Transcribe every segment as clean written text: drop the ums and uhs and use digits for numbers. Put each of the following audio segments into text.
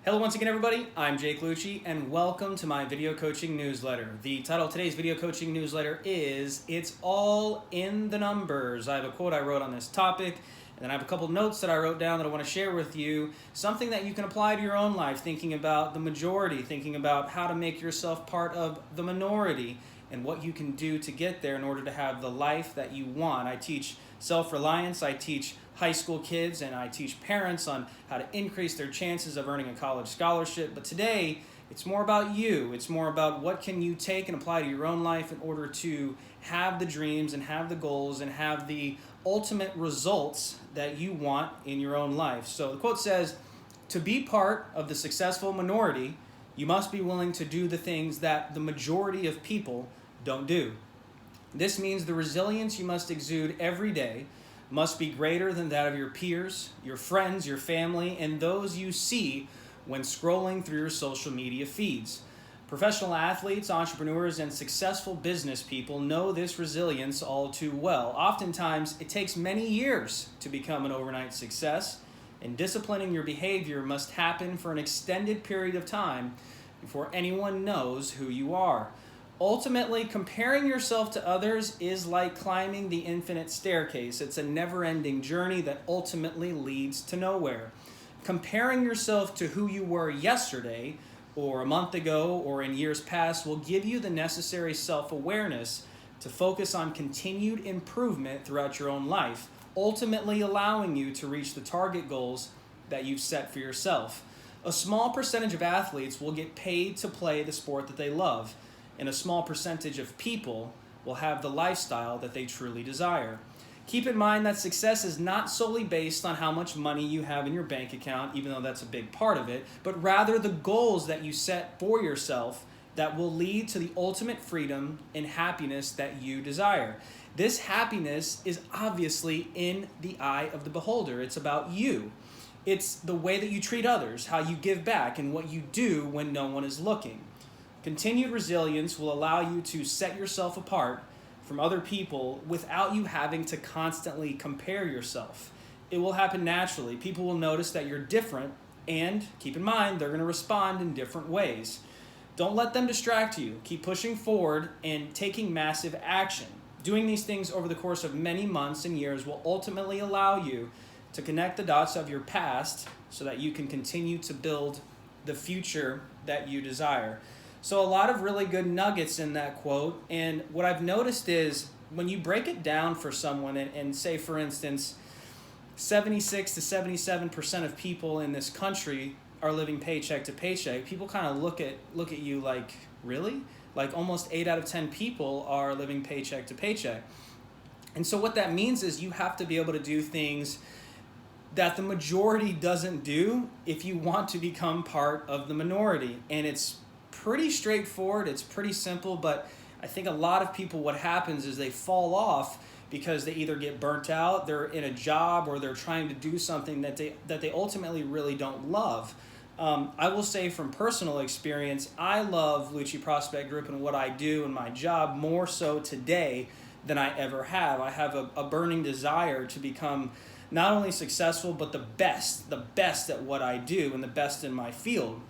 Hello once again everybody, I'm Jake Lucci and welcome to my video coaching newsletter. The title of today's video coaching newsletter is It's All in the Numbers. I have a quote I wrote on this topic and then I have a couple notes that I wrote down that I want to share with you. Something that you can apply to your own life, thinking about the majority, thinking about how to make yourself part of the minority and what you can do to get there in order to have the life that you want. I teach self-reliance, I teach high school kids, and I teach parents on how to increase their chances of earning a college scholarship. But today, it's more about you. It's more about what can you take and apply to your own life in order to have the dreams and have the goals and have the ultimate results that you want in your own life. So the quote says, "To be part of the successful minority, you must be willing to do the things that the majority of people don't do. This means the resilience you must exude every day must be greater than that of your peers, your friends, your family, and those you see when scrolling through your social media feeds. Professional athletes, entrepreneurs, and successful business people know this resilience all too well. Oftentimes, it takes many years to become an overnight success, and disciplining your behavior must happen for an extended period of time before anyone knows who you are. Ultimately, comparing yourself to others is like climbing the infinite staircase. It's a never-ending journey that ultimately leads to nowhere. Comparing yourself to who you were yesterday, or a month ago, or in years past will give you the necessary self-awareness to focus on continued improvement throughout your own life, ultimately allowing you to reach the target goals that you've set for yourself. A small percentage of athletes will get paid to play the sport that they love, and a small percentage of people will have the lifestyle that they truly desire. Keep in mind that success is not solely based on how much money you have in your bank account, even though that's a big part of it, but rather the goals that you set for yourself that will lead to the ultimate freedom and happiness that you desire. This happiness is obviously in the eye of the beholder. It's about you. It's the way that you treat others, how you give back, and what you do when no one is looking. Continued resilience will allow you to set yourself apart from other people without you having to constantly compare yourself. It will happen naturally. People will notice that you're different, and keep in mind, they're going to respond in different ways. Don't let them distract you. Keep pushing forward and taking massive action. Doing these things over the course of many months and years will ultimately allow you to connect the dots of your past so that you can continue to build the future that you desire." So a lot of really good nuggets in that quote, and what I've noticed is when you break it down for someone and say, for instance, 76 to 77% of people in this country are living paycheck to paycheck, people kind of look at you like, really? Like almost 8 out of 10 people are living paycheck to paycheck. And so what that means is you have to be able to do things that the majority doesn't do if you want to become part of the minority. And it's pretty straightforward, it's pretty simple, but I think a lot of people, what happens is they fall off because they either get burnt out, they're in a job, or they're trying to do something that they ultimately really don't love. I will say from personal experience, I love Lucci Prospect Group and what I do and my job more so today than I ever have. I have a burning desire to become not only successful, but the best at what I do and the best in my field.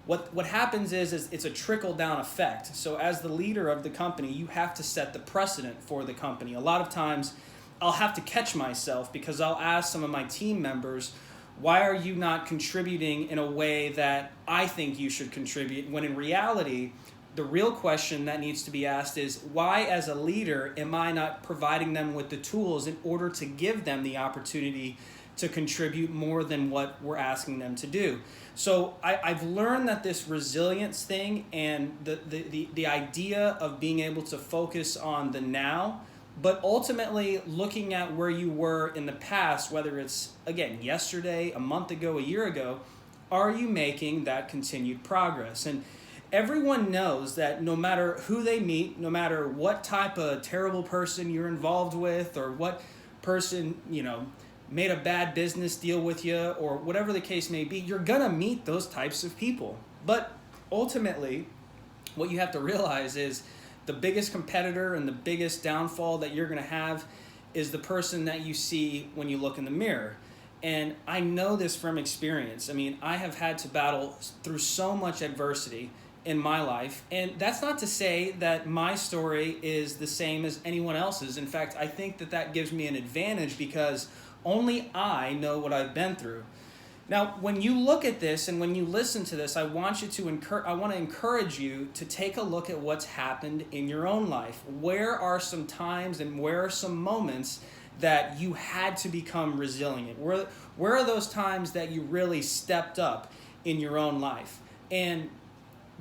What happens is it's a trickle-down effect. So as the leader of the company, you have to set the precedent for the company. A lot of times, I'll have to catch myself because I'll ask some of my team members, why are you not contributing in a way that I think you should contribute? When in reality, the real question that needs to be asked is, why as a leader am I not providing them with the tools in order to give them the opportunity to contribute more than what we're asking them to do? So I've learned that this resilience thing and the idea of being able to focus on the now, but ultimately looking at where you were in the past, whether it's, again, yesterday, a month ago, a year ago, are you making that continued progress? And everyone knows that no matter who they meet, no matter what type of terrible person you're involved with or what person, made a bad business deal with you or whatever the case may be, you're gonna meet those types of people. But ultimately, what you have to realize is the biggest competitor and the biggest downfall that you're gonna have is the person that you see when you look in the mirror. And I know this from experience. I mean, I have had to battle through so much adversity in my life. And that's not to say that my story is the same as anyone else's. In fact, I think that that gives me an advantage because only I know what I've been through. Now, when you look at this and when you listen to this, I want to encourage you to take a look at what's happened in your own life. Where are some times and where are some moments that you had to become resilient? Where are those times that you really stepped up in your own life? And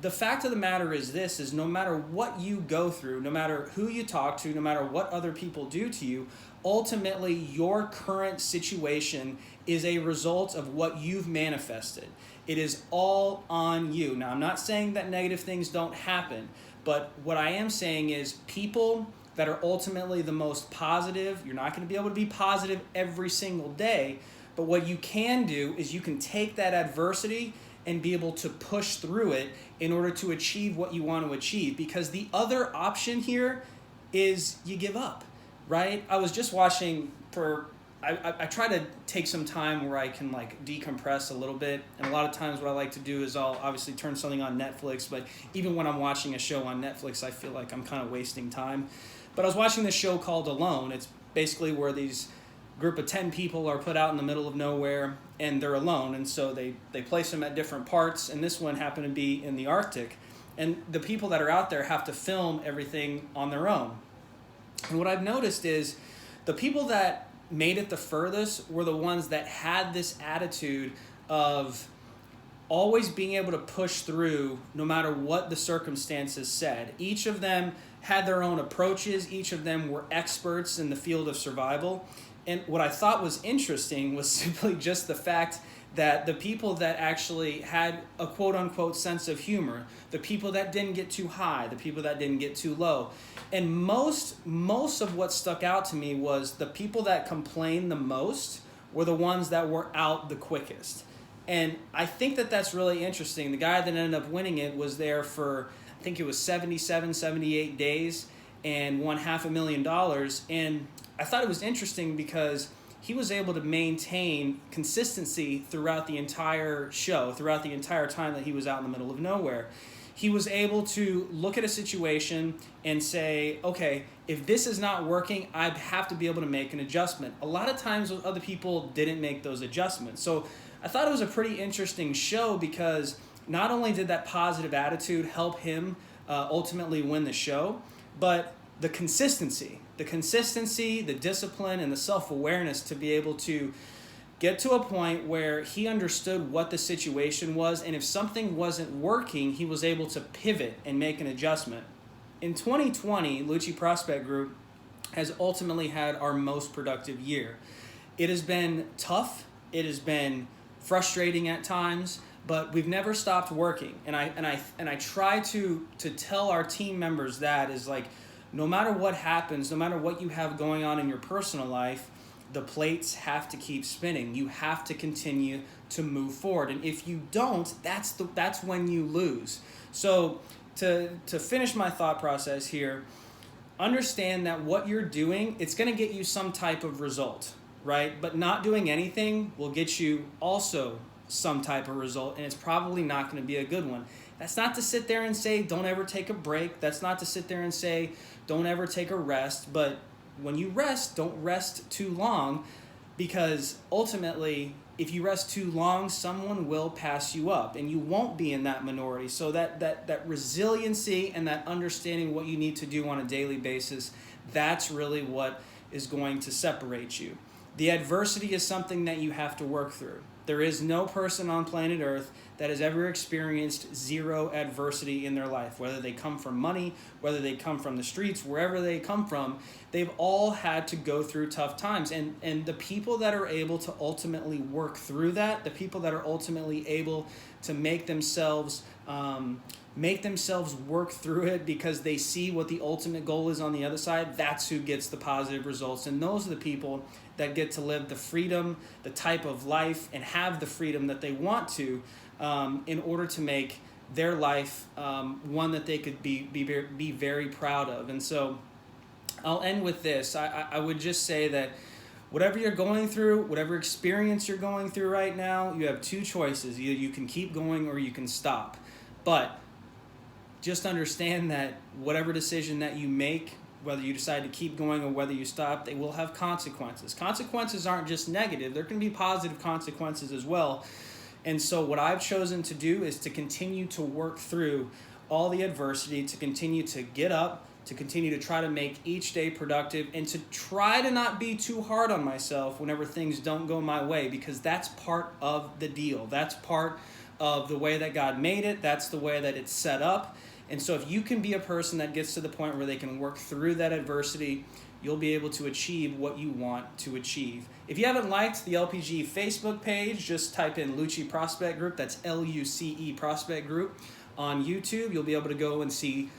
the fact of the matter is this, is no matter what you go through, no matter who you talk to, no matter what other people do to you, ultimately your current situation is a result of what you've manifested. It is all on you. Now, I'm not saying that negative things don't happen, but what I am saying is people that are ultimately the most positive, you're not going to be able to be positive every single day, but what you can do is you can take that adversity and be able to push through it in order to achieve what you want to achieve. Because the other option here is you give up, right? I was just watching I try to take some time where I can like decompress a little bit. And a lot of times what I like to do is I'll obviously turn something on Netflix, but even when I'm watching a show on Netflix, I feel like I'm kind of wasting time. But I was watching this show called Alone. It's basically where these group of 10 people are put out in the middle of nowhere and they're alone, and so they place them at different parts, and this one happened to be in the Arctic, and the people that are out there have to film everything on their own. And what I've noticed is the people that made it the furthest were the ones that had this attitude of always being able to push through no matter what the circumstances said. Each of them had their own approaches. Each of them were experts in the field of survival. And what I thought was interesting was simply just the fact that the people that actually had a quote-unquote sense of humor, the people that didn't get too high, the people that didn't get too low. And most of what stuck out to me was the people that complained the most were the ones that were out the quickest. And I think that that's really interesting. The guy that ended up winning it was there for, I think it was 77, 78 days and won $500,000. And I thought it was interesting because he was able to maintain consistency throughout the entire show, throughout the entire time that he was out in the middle of nowhere. He was able to look at a situation and say, okay, if this is not working, I have to be able to make an adjustment. A lot of times other people didn't make those adjustments. So I thought it was a pretty interesting show because not only did that positive attitude help him ultimately win the show, but the consistency, the discipline, and the self-awareness to be able to get to a point where he understood what the situation was, and if something wasn't working, he was able to pivot and make an adjustment. In 2020, Lucci Prospect Group has ultimately had our most productive year. It has been tough, it has been frustrating at times, but we've never stopped working. And I try to tell our team members that is like, no matter what happens, no matter what you have going on in your personal life, the plates have to keep spinning. You have to continue to move forward. And if you don't, that's when you lose. So to finish my thought process here, understand that what you're doing, it's going to get you some type of result, right? But not doing anything will get you also some type of result, and it's probably not going to be a good one. That's not to sit there and say, don't ever take a break. That's not to sit there and say, don't ever take a rest. But when you rest, don't rest too long, because ultimately, if you rest too long, someone will pass you up, and you won't be in that minority. So that resiliency and that understanding what you need to do on a daily basis, that's really what is going to separate you. The adversity is something that you have to work through. There is no person on planet Earth that has ever experienced zero adversity in their life. Whether they come from money, whether they come from the streets, wherever they come from, they've all had to go through tough times. And the people that are able to ultimately work through that, the people that are ultimately able to make themselves work through it because they see what the ultimate goal is on the other side, that's who gets the positive results. And those are the people that get to live the freedom, the type of life, and have the freedom that they want to in order to make their life one that they could be very proud of. And so I'll end with this. I would just say that whatever you're going through, whatever experience you're going through right now, you have two choices. Either you can keep going or you can stop. But just understand that whatever decision that you make, whether you decide to keep going or whether you stop, they will have consequences. Consequences aren't just negative. There can be positive consequences as well. And so what I've chosen to do is to continue to work through all the adversity, to continue to get up, to continue to try to make each day productive, and to try to not be too hard on myself whenever things don't go my way, because that's part of the deal. That's part of the way that God made it. That's the way that it's set up. And so if you can be a person that gets to the point where they can work through that adversity, you'll be able to achieve what you want to achieve. If you haven't liked the LPG Facebook page, just type in Luce Prospect Group. That's LUCE Prospect Group. On YouTube, you'll be able to go and see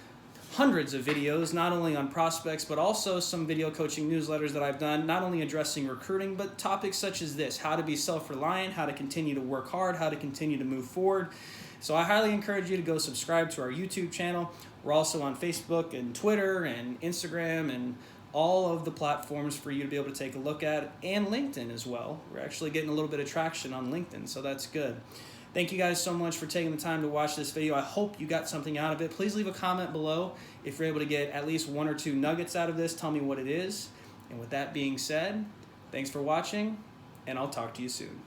hundreds of videos, not only on prospects, but also some video coaching newsletters that I've done, not only addressing recruiting, but topics such as this: how to be self-reliant, how to continue to work hard, how to continue to move forward. So I highly encourage you to go subscribe to our YouTube channel. We're also on Facebook and Twitter and Instagram and all of the platforms for you to be able to take a look at, and LinkedIn as well. We're actually getting a little bit of traction on LinkedIn, so that's good. Thank you guys so much for taking the time to watch this video. I hope you got something out of it. Please leave a comment below if you're able to get at least one or two nuggets out of this. Tell me what it is. And with that being said, thanks for watching, and I'll talk to you soon.